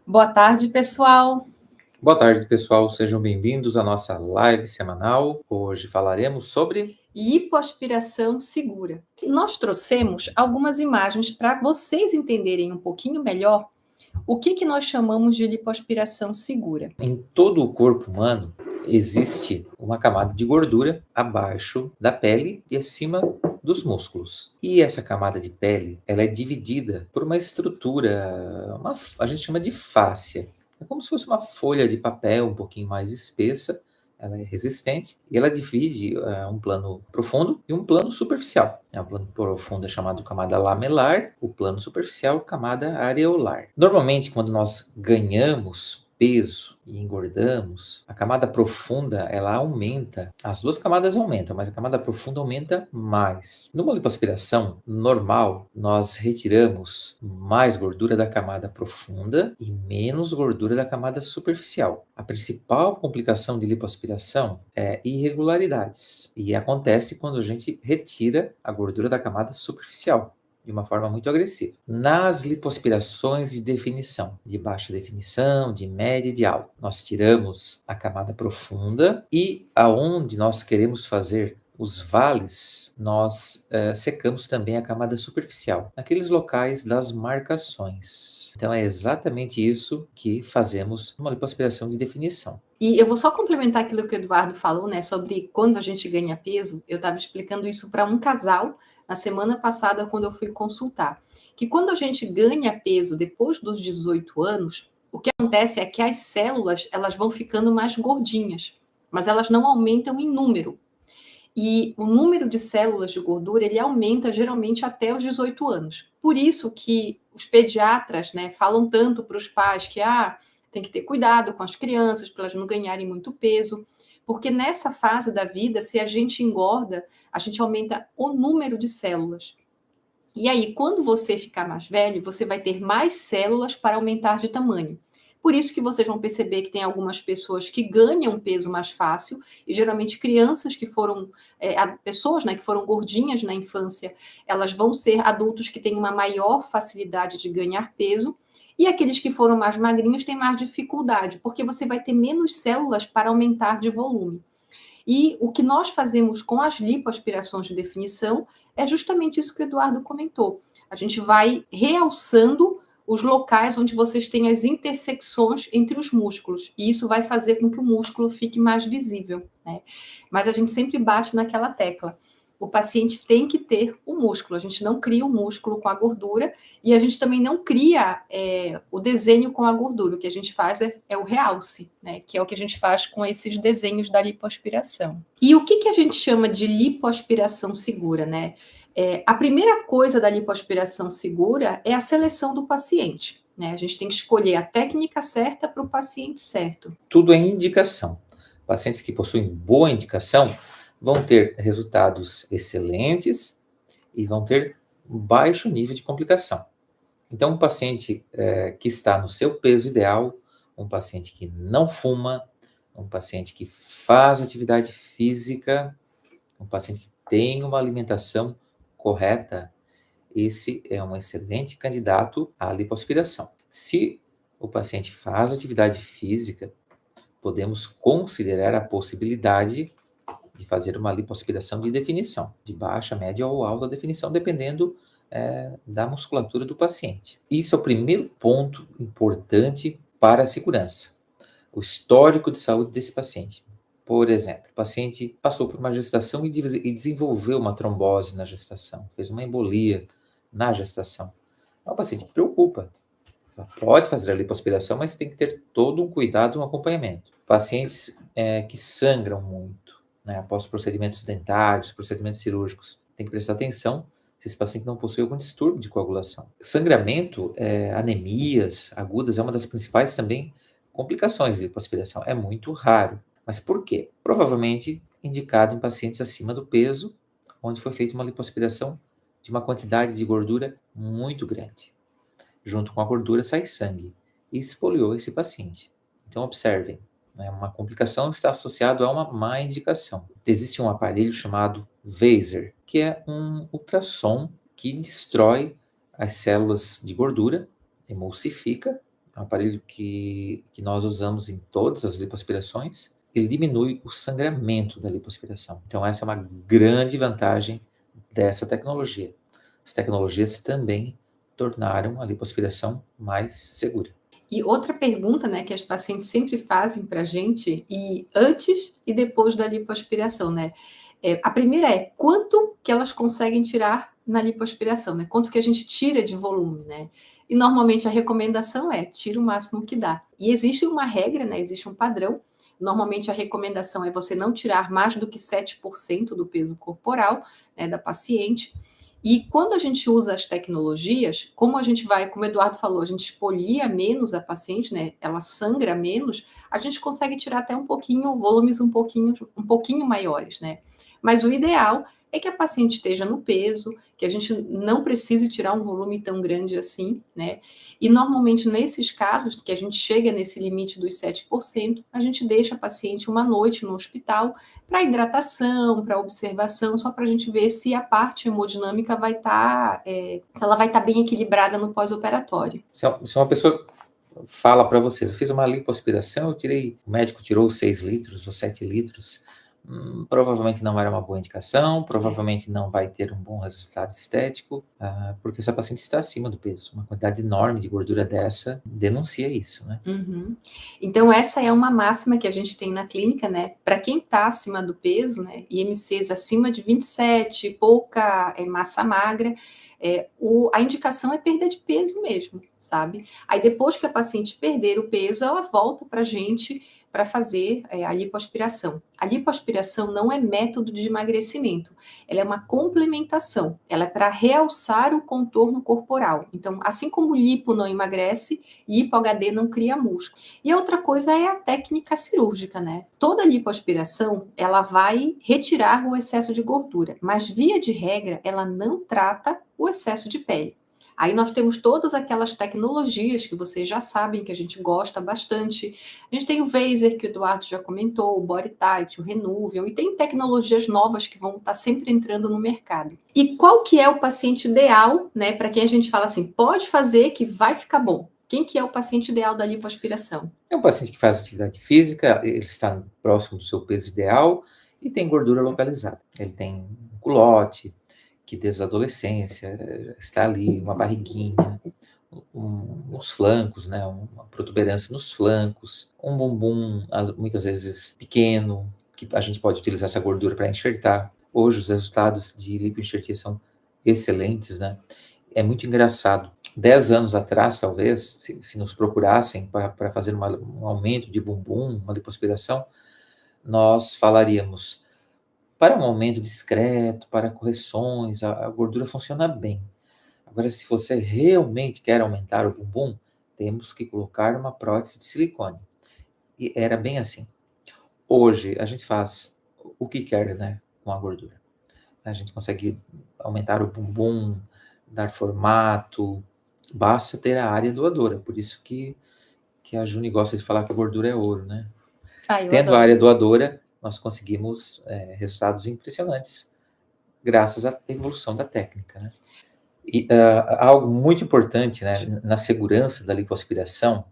Boa tarde, pessoal. Boa tarde, pessoal. Sejam bem-vindos à nossa live semanal. Hoje falaremos sobre Lipoaspiração segura. Nós trouxemos algumas imagens para vocês entenderem um pouquinho melhor o que nós chamamos de lipoaspiração segura. em todo o corpo humano existe uma camada de gordura abaixo da pele e acima dos músculos. E essa camada de pele, ela é dividida por uma estrutura, a gente chama de fáscia. É como se fosse uma folha de papel um pouquinho mais espessa. Ela é resistente e ela divide um plano profundo e um plano superficial. O plano profundo é chamado camada lamelar, o plano superficial, camada areolar. Normalmente, quando nós ganhamos peso e engordamos, a camada profunda ela aumenta. As duas camadas aumentam, mas a camada profunda aumenta mais. Numa lipoaspiração normal, nós retiramos mais gordura da camada profunda e menos gordura da camada superficial. A principal complicação de lipoaspiração é irregularidades e acontece quando a gente retira a gordura da camada superficial de uma forma muito agressiva. Nas lipoaspirações de definição, de baixa definição, de média e de alta, nós tiramos a camada profunda e aonde nós queremos fazer os vales, nós secamos também a camada superficial, naqueles locais das marcações. Então é exatamente isso que fazemos numa lipoaspiração de definição. E eu vou só complementar aquilo que o Eduardo falou, né, sobre quando a gente ganha peso. Eu estava explicando isso para um casal na semana passada, quando eu fui consultar, que quando a gente ganha peso depois dos 18 anos, o que acontece é que as células elas vão ficando mais gordinhas, mas elas não aumentam em número. E o número de células de gordura ele aumenta geralmente até os 18 anos. Por isso que os pediatras, né, falam tanto para os pais que tem que ter cuidado com as crianças para elas não ganharem muito peso, porque nessa fase da vida, se a gente engorda, a gente aumenta o número de células. E aí, quando você ficar mais velho, você vai ter mais células para aumentar de tamanho. Por isso que vocês vão perceber que tem algumas pessoas que ganham peso mais fácil, e geralmente crianças que foram, pessoas, né, que foram gordinhas na infância, elas vão ser adultos que têm uma maior facilidade de ganhar peso, e aqueles que foram mais magrinhos têm mais dificuldade, porque você vai ter menos células para aumentar de volume. E o que nós fazemos com as lipoaspirações de definição é justamente isso que o Eduardo comentou. A gente vai realçando os locais onde vocês têm as intersecções entre os músculos, e isso vai fazer com que o músculo fique mais visível, né? Mas a gente sempre bate naquela tecla. O paciente tem que ter o músculo, a gente não cria o músculo com a gordura e a gente também não cria o desenho com a gordura. O que a gente faz é o realce, né? Que é o que a gente faz com esses desenhos da lipoaspiração. E o que a gente chama de lipoaspiração segura, né? A primeira coisa da lipoaspiração segura é a seleção do paciente, né? A gente tem que escolher a técnica certa para o paciente certo. Tudo é indicação. Pacientes que possuem boa indicação vão ter resultados excelentes e vão ter baixo nível de complicação. Então, um paciente que está no seu peso ideal, um paciente que não fuma, um paciente que faz atividade física, um paciente que tem uma alimentação correta, esse é um excelente candidato à lipoaspiração. Se o paciente faz atividade física, podemos considerar a possibilidade de fazer uma lipoaspiração de definição, de baixa, média ou alta definição, dependendo da musculatura do paciente. Isso é o primeiro ponto importante para a segurança. O histórico de saúde desse paciente. Por exemplo, o paciente passou por uma gestação e desenvolveu uma trombose na gestação, fez uma embolia na gestação. É um paciente que preocupa. Ela pode fazer a lipoaspiração, mas tem que ter todo um cuidado e um acompanhamento. Pacientes que sangram muito, né, após procedimentos dentários, procedimentos cirúrgicos, tem que prestar atenção se esse paciente não possui algum distúrbio de coagulação. Sangramento, anemias agudas, é uma das principais também complicações de lipoaspiração. É muito raro. Mas por quê? Provavelmente indicado em pacientes acima do peso, onde foi feita uma lipoaspiração de uma quantidade de gordura muito grande. Junto com a gordura sai sangue e esfoliou esse paciente. Então observem, né, uma complicação está associada a uma má indicação. Existe um aparelho chamado Vaser, que é um ultrassom que destrói as células de gordura, emulsifica é um aparelho que nós usamos em todas as lipoaspirações. Ele diminui o sangramento da lipoaspiração. Então, essa é uma grande vantagem dessa tecnologia. As tecnologias também tornaram a lipoaspiração mais segura. E outra pergunta, né, que as pacientes sempre fazem para a gente, e antes e depois da lipoaspiração, né? A primeira é quanto que elas conseguem tirar na lipoaspiração, né? Quanto que a gente tira de volume, né? E normalmente a recomendação é tira o máximo que dá. E existe uma regra, né? Existe um padrão. Normalmente a recomendação é você não tirar mais do que 7% do peso corporal, né, da paciente. E quando a gente usa as tecnologias, como a gente vai, como o Eduardo falou, a gente expolia menos a paciente, né? Ela sangra menos, a gente consegue tirar até um pouquinho, volumes um pouquinho maiores, né? Mas o ideal é que a paciente esteja no peso, que a gente não precise tirar um volume tão grande assim, né? E normalmente nesses casos que a gente chega nesse limite dos 7%, a gente deixa a paciente uma noite no hospital para hidratação, para observação, só para a gente ver se a parte hemodinâmica vai estar, se ela vai estar bem equilibrada no pós-operatório. Se uma pessoa fala para vocês, eu fiz uma lipoaspiração, o médico tirou 6 litros ou 7 litros, provavelmente não era uma boa indicação, provavelmente não vai ter um bom resultado estético, porque essa paciente está acima do peso. Uma quantidade enorme de gordura dessa denuncia isso, né? Uhum. Então, essa é uma máxima que a gente tem na clínica, né? Para quem está acima do peso, né? IMCs acima de 27, pouca massa magra, a indicação é perda de peso mesmo, sabe? Aí depois que a paciente perder o peso, ela volta para a gente para fazer a lipoaspiração. A lipoaspiração não é método de emagrecimento, ela é uma complementação, ela é para realçar o contorno corporal. Então, assim como lipo não emagrece, lipo-HD não cria músculo. E a outra coisa é a técnica cirúrgica, né? Toda lipoaspiração, ela vai retirar o excesso de gordura, mas via de regra, ela não trata o excesso de pele. Aí nós temos todas aquelas tecnologias que vocês já sabem que a gente gosta bastante. A gente tem o Vaser, que o Eduardo já comentou, o BodyTite, o Renuvion, e tem tecnologias novas que vão estar sempre entrando no mercado. E qual que é o paciente ideal, né, para quem a gente fala assim, pode fazer que vai ficar bom? Quem que é o paciente ideal da lipoaspiração? É um paciente que faz atividade física, ele está próximo do seu peso ideal e tem gordura localizada. Ele tem um culote, que desde a adolescência está ali, uma barriguinha, uns flancos, né, uma protuberância nos flancos, um bumbum muitas vezes pequeno, que a gente pode utilizar essa gordura para enxertar. Hoje os resultados de lipoenxertia são excelentes, né? É muito engraçado. 10 anos atrás, talvez, se nos procurassem para fazer um aumento de bumbum, uma lipoaspiração, nós falaríamos para um aumento discreto, para correções, a gordura funciona bem. Agora, se você realmente quer aumentar o bumbum, temos que colocar uma prótese de silicone. E era bem assim. Hoje, a gente faz o que quer, né, com a gordura. A gente consegue aumentar o bumbum, dar formato, basta ter a área doadora. Por isso que a Juni gosta de falar que a gordura é ouro, né? Tendo adoro. a área doadora, nós conseguimos resultados impressionantes, graças à evolução da técnica, né? E algo muito importante, né, na segurança da lipoaspiração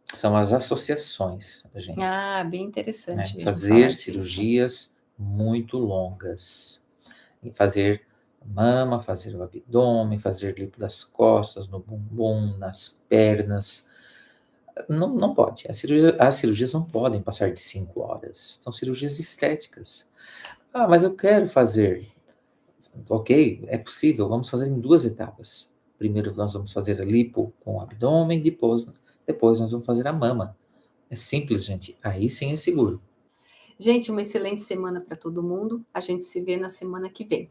são as associações, gente. Bem interessante Né? mesmo Fazer cirurgias muito longas. E fazer mama, fazer o abdômen, fazer lipo das costas, no bumbum, nas pernas. Não pode. As cirurgias não podem passar de 5 horas. São cirurgias estéticas. Mas eu quero fazer. Ok, é possível. Vamos fazer em 2 etapas. Primeiro nós vamos fazer a lipo com o abdômen, depois nós vamos fazer a mama. É simples, gente. Aí sim é seguro. Gente, uma excelente semana para todo mundo. A gente se vê na semana que vem.